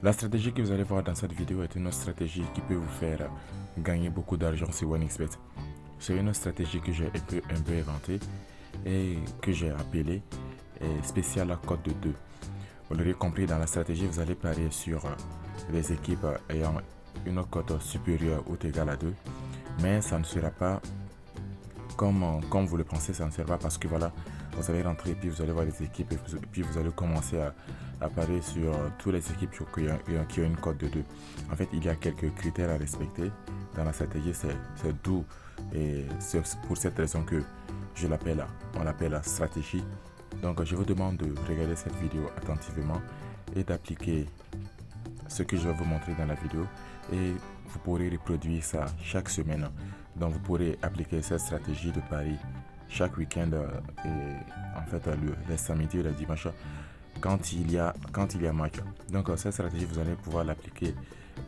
La stratégie que vous allez voir dans cette vidéo est une stratégie qui peut vous faire gagner beaucoup d'argent sur OneXBet. C'est une stratégie que j'ai un peu inventée et que j'ai appelée spéciale à cote de 2. Vous l'aurez compris, dans la stratégie, vous allez parier sur les équipes ayant une cote supérieure ou égale à 2. Mais ça ne sera pas comme vous le pensez, ça ne sera pas parce que voilà, vous allez rentrer et puis vous allez voir les équipes et puis vous allez commencer à parier sur toutes les équipes qui ont une cote de 2. En fait, il y a quelques critères à respecter dans la stratégie, c'est d'où et c'est pour cette raison que on l'appelle la stratégie. Donc je vous demande de regarder cette vidéo attentivement et d'appliquer ce que je vais vous montrer dans la vidéo et vous pourrez reproduire ça chaque semaine. Donc vous pourrez appliquer cette stratégie de pari chaque week-end et en fait le samedi et le dimanche quand il y a match. Donc cette stratégie vous allez pouvoir l'appliquer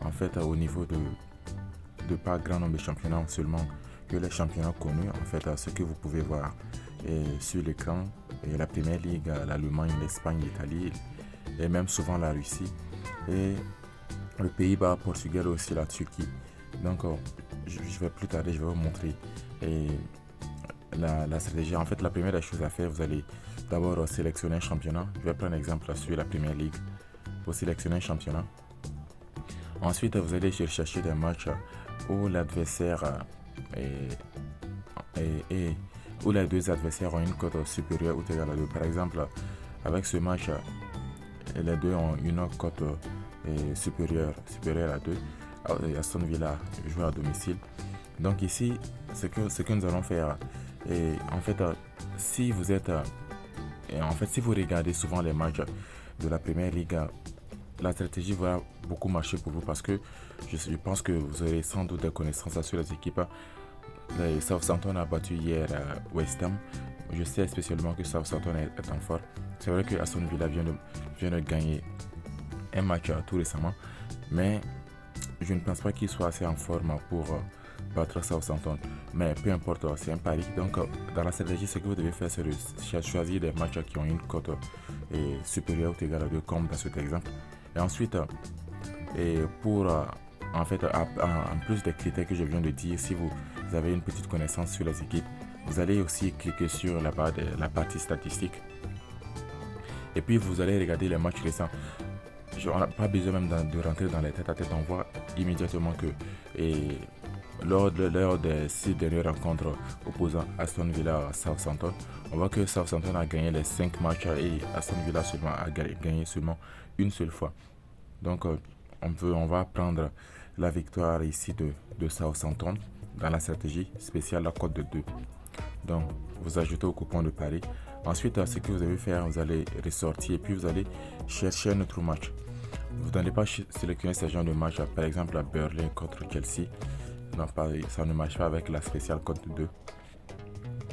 en fait au niveau de pas grand nombre de championnats seulement que les championnats connus, en fait ce que vous pouvez voir sur l'écran, et la Première Ligue, l'Allemagne, l'Espagne, l'Italie et même souvent la Russie et le Pays-Bas, Portugal aussi, la Turquie. Donc je vais plus tarder, je vais vous montrer la stratégie. En fait, la première des choses à faire, vous allez d'abord sélectionner un championnat. Je vais prendre un exemple sur la Première Ligue. Vous sélectionnez un championnat. Ensuite, vous allez chercher des matchs où l'adversaire où les deux adversaires ont une cote supérieure ou égale à 2. Par exemple, avec ce match, les deux ont une cote supérieure à 2. Aston Villa joue à domicile. Donc ici, ce que nous allons faire, et en fait, si vous regardez souvent les matchs de la Première Ligue, la stratégie va beaucoup marcher pour vous parce que je pense que vous aurez sans doute des connaissances sur les équipes. Southampton a battu hier West Ham. Je sais spécialement que Southampton est en forme. C'est vrai que Aston Villa vient de gagner un match tout récemment, mais je ne pense pas qu'il soit assez en forme pour battre Southampton. Mais peu importe, c'est un pari. Donc dans la stratégie, ce que vous devez faire, c'est de choisir des matchs qui ont une cote supérieure ou égale à 2, comme dans cet exemple. Et ensuite, en fait, en plus des critères que je viens de dire, si vous avez une petite connaissance sur les équipes, vous allez aussi cliquer sur la partie statistique. Et puis vous allez regarder les matchs récents. On n'a pas besoin même de rentrer dans les tête-à-tête. On voit immédiatement que lors des 6 dernières rencontres opposant Aston Villa à Southampton, on voit que Southampton a gagné les 5 matchs et Aston Villa a gagné seulement une seule fois. Donc on va prendre la victoire ici de Southampton dans la stratégie spéciale la cote de 2. Donc vous ajoutez au coupon de Paris. Ensuite, ce que vous allez faire, vous allez ressortir et puis vous allez chercher un autre match. Vous n'allez pas sélectionner ce genre de match, par exemple à Burnley contre Chelsea. Non, ça ne marche pas avec la spéciale cote de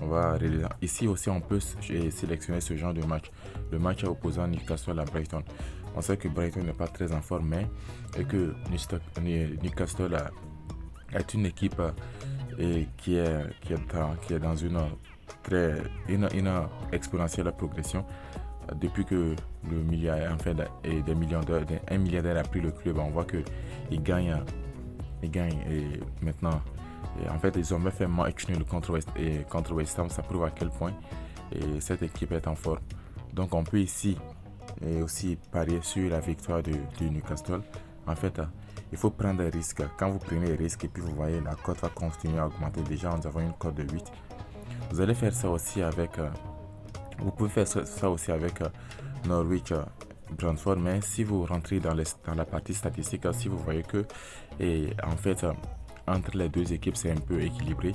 2. Ici aussi, on peut sélectionner ce genre de match. Le match opposant Newcastle à Brighton. On sait que Brighton n'est pas très en forme, mais et que Newcastle est une équipe qui est dans une exponentielle progression depuis que le milliardaire, en fait, un milliardaire a pris le club. On voit que il gagne et maintenant en fait ils ont même fait match nul contre West Ham. Ça prouve à quel point cette équipe est en forme. Donc on peut ici aussi parier sur la victoire de Newcastle. En fait, il faut prendre des risques. Quand vous prenez des risques et puis vous voyez la cote va continuer à augmenter. Déjà nous avons une cote de 8. Vous allez faire ça aussi avec vous pouvez faire ça aussi avec Norwich Brentford, mais si vous rentrez dans la partie statistique, si vous voyez que en fait entre les deux équipes c'est un peu équilibré,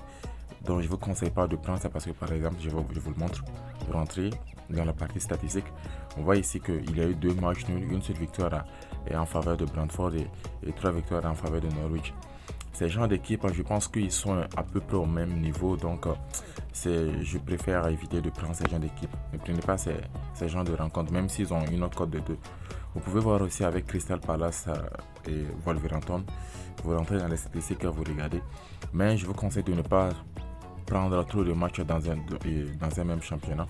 donc je ne vous conseille pas de prendre ça parce que par exemple je vous le montre. Vous rentrez dans la partie statistique, on voit ici qu'il y a eu 2 matchs nuls, une seule victoire en faveur de Brentford et 3 victoires en faveur de Norwich. Ces gens d'équipe, je pense qu'ils sont à peu près au même niveau, donc je préfère éviter de prendre ces gens d'équipe. Ne prenez pas ces gens de rencontres, même s'ils ont une autre cote de 2. Vous pouvez voir aussi avec Crystal Palace et Wolverhampton. Vous rentrez dans les statistiques, vous regardez. Mais je vous conseille de ne pas prendre trop de matchs dans un même championnat.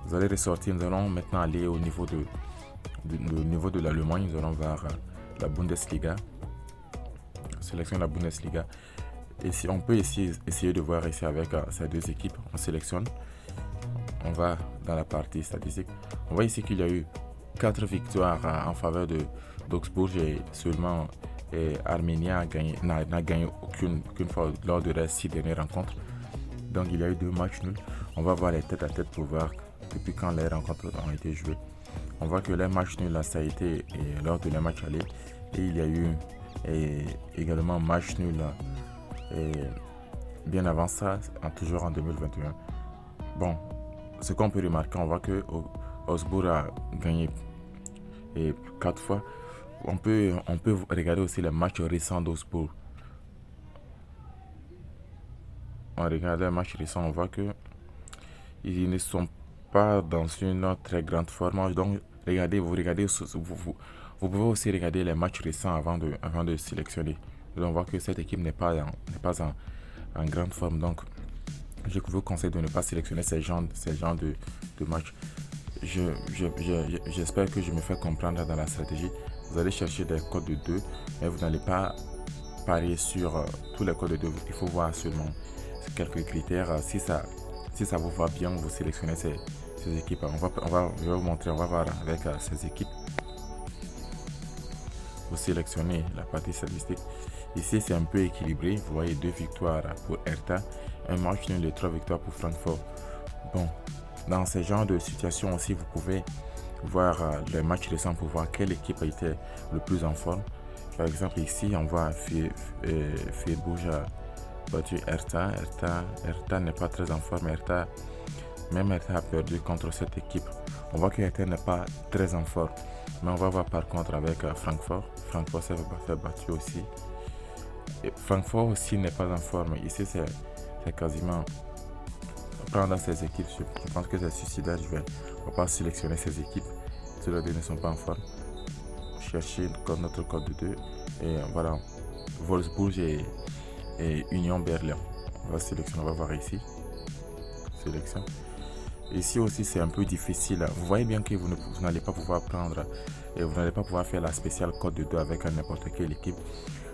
Vous allez ressortir. Nous allons maintenant aller au niveau de l'Allemagne. Nous allons voir la Bundesliga. Sélection de la Bundesliga. Et si on peut essayer de voir ici avec ces deux équipes, on sélectionne. On va dans la partie statistique. On voit ici qu'il y a eu 4 victoires en faveur d'Augsbourg et seulement Arminia n'a gagné aucune fois lors de les 6 dernières rencontres. Donc il y a eu 2 matchs nuls. On va voir les têtes à tête pour voir depuis quand les rencontres ont été jouées. On voit que les matchs nuls, là, ça a été lors de les matchs allés. Et il y a eu également match nul bien avant ça, toujours en 2021. Bon, ce qu'on peut remarquer, on voit que Augsbourg a gagné 4 fois. On peut regarder aussi les matchs récents d'Augsbourg. On regarde les matchs récents, on voit que ils ne sont pas dans une très grande forme. Donc, vous pouvez aussi regarder les matchs récents avant de sélectionner. Donc, on voit que cette équipe n'est pas en grande forme. Donc, je vous conseille de ne pas sélectionner ces genres de matchs. J'espère que je me fais comprendre dans la stratégie. Vous allez chercher des codes de 2, mais vous n'allez pas parier sur tous les codes de 2. Il faut voir seulement quelques critères. Si ça vous va bien, vous sélectionnez ces équipes. Je vais vous montrer, on va voir avec ces équipes. Vous sélectionnez la partie statistique. Ici, c'est un peu équilibré. Vous voyez 2 victoires pour Hertha, un match nul et 3 victoires pour Francfort. Bon, dans ce genre de situation aussi, vous pouvez voir les matchs récents pour voir quelle équipe a été le plus en forme. Par exemple, ici, on voit Freiburg a battu Hertha. Hertha n'est pas très en forme. Hertha a perdu contre cette équipe. On voit que Hertha n'est pas très en forme. Mais on va voir par contre avec Francfort. Francfort s'est fait battu aussi. Et Francfort aussi n'est pas en forme. Ici, c'est quasiment... Pendant ces équipes, je pense que c'est suicidaire. On ne va pas sélectionner ces équipes. Tous les deux ne sont pas en forme. Chercher notre code de 2. Et voilà. Wolfsburg et Union Berlin. On va sélectionner, on va voir ici. Sélection. Ici aussi, c'est un peu difficile. Vous voyez bien que vous n'allez pas pouvoir prendre et vous n'allez pas pouvoir faire la spéciale code de 2 avec n'importe quelle équipe.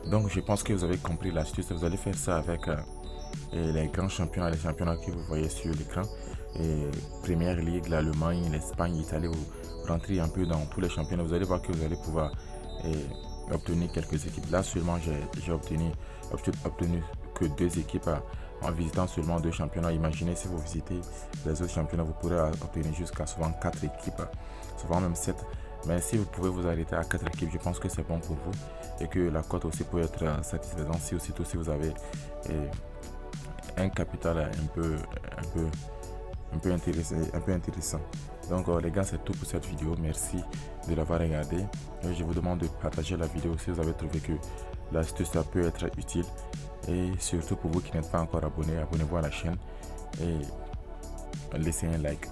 Donc, je pense que vous avez compris l'astuce. Vous allez faire ça avec les grands championnats, les championnats que vous voyez sur l'écran. Première Ligue, l'Allemagne, l'Espagne, l'Italie. Vous rentrez un peu dans tous les championnats. Vous allez voir que vous allez pouvoir obtenir quelques équipes. Là, seulement, j'ai obtenu que 2 équipes en visitant seulement 2 championnats. Imaginez si vous visitez les autres championnats, vous pourrez obtenir jusqu'à souvent 4 équipes, souvent même 7. Mais si vous pouvez vous arrêter à 4 équipes, je pense que c'est bon pour vous et que la cote aussi peut être satisfaisante si vous avez un capital un peu intéressant. Donc les gars, c'est tout pour cette vidéo. Merci de l'avoir regardé. Je vous demande de partager la vidéo si vous avez trouvé que l'astuce peut être utile. Et surtout pour vous qui n'êtes pas encore abonné, abonnez-vous à la chaîne et laissez un like.